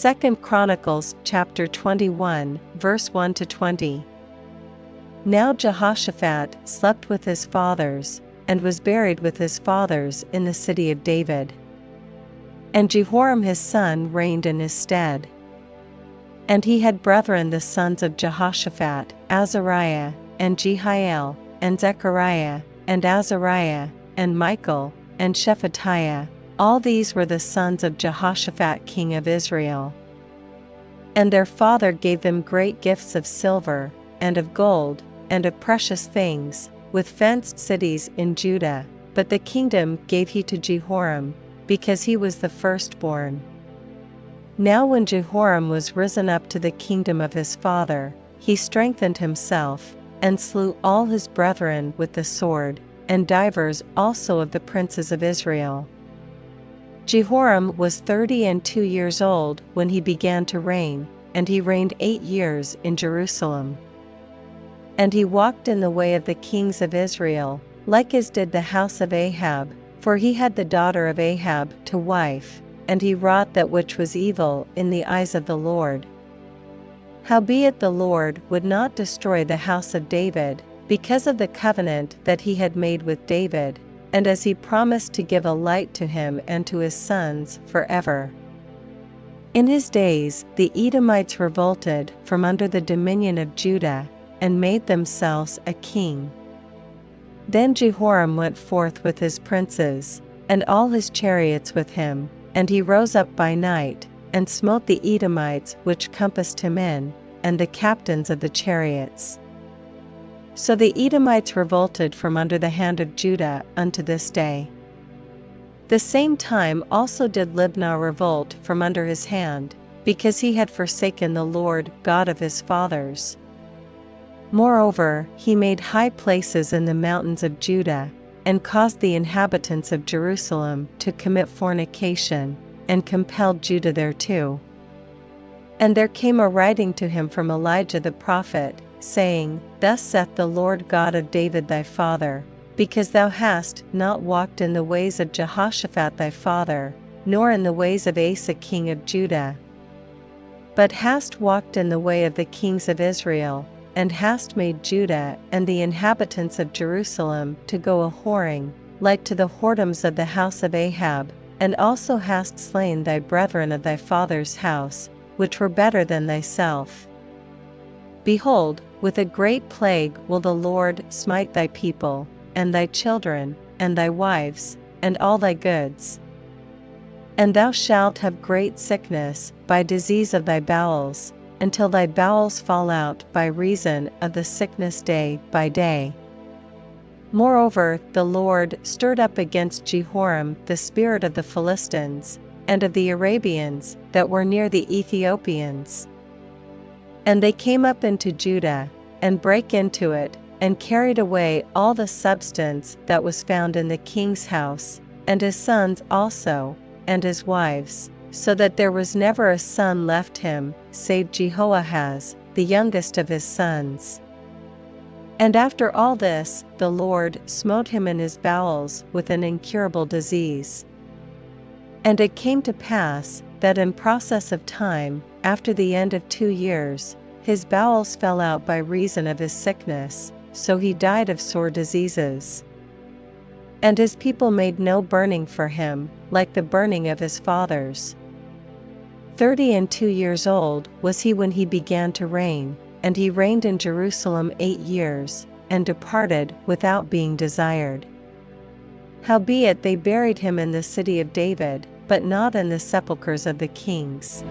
2 Chronicles chapter 21, verse 1-20. Now Jehoshaphat slept with his fathers, and was buried with his fathers in the city of David. And Jehoram his son reigned in his stead. And he had brethren the sons of Jehoshaphat, Azariah, and Jehiel, and Zechariah, and Azariah, and Michael, and Shephatiah. All these were the sons of Jehoshaphat king of Israel. And their father gave them great gifts of silver, and of gold, and of precious things, with fenced cities in Judah, but the kingdom gave he to Jehoram, because he was the firstborn. Now when Jehoram was risen up to the kingdom of his father, he strengthened himself, and slew all his brethren with the sword, and divers also of the princes of Israel. Jehoram was 32 years old when he began to reign, and he reigned 8 years in Jerusalem. And he walked in the way of the kings of Israel, like as did the house of Ahab, for he had the daughter of Ahab to wife, and he wrought that which was evil in the eyes of the Lord. Howbeit the Lord would not destroy the house of David, because of the covenant that he had made with David, and as he promised to give a light to him and to his sons forever. In his days the Edomites revolted from under the dominion of Judah, and made themselves a king. Then Jehoram went forth with his princes, and all his chariots with him, and he rose up by night, and smote the Edomites which compassed him in, and the captains of the chariots. So the Edomites revolted from under the hand of Judah unto this day. The same time also did Libnah revolt from under his hand, because he had forsaken the Lord God of his fathers. Moreover, he made high places in the mountains of Judah, and caused the inhabitants of Jerusalem to commit fornication, and compelled Judah thereto. And there came a writing to him from Elijah the prophet, saying, Thus saith the Lord God of David thy father, because thou hast not walked in the ways of Jehoshaphat thy father, nor in the ways of Asa king of Judah, but hast walked in the way of the kings of Israel, and hast made Judah and the inhabitants of Jerusalem to go a-whoring, like to the whoredoms of the house of Ahab, and also hast slain thy brethren of thy father's house, which were better than thyself. Behold, with a great plague will the Lord smite thy people, and thy children, and thy wives, and all thy goods. And thou shalt have great sickness by disease of thy bowels, until thy bowels fall out by reason of the sickness day by day. Moreover, the Lord stirred up against Jehoram the spirit of the Philistines, and of the Arabians that were near the Ethiopians. And they came up into Judah, and brake into it, and carried away all the substance that was found in the king's house, and his sons also, and his wives, so that there was never a son left him, save Jehoahaz, the youngest of his sons. And after all this, the Lord smote him in his bowels with an incurable disease. And it came to pass, that in process of time, after the end of 2 years, his bowels fell out by reason of his sickness, so he died of sore diseases. And his people made no burning for him, like the burning of his fathers. 32 years old was he when he began to reign, and he reigned in Jerusalem 8 years, and departed without being desired. Howbeit they buried him in the city of David, but not in the sepulchres of the kings.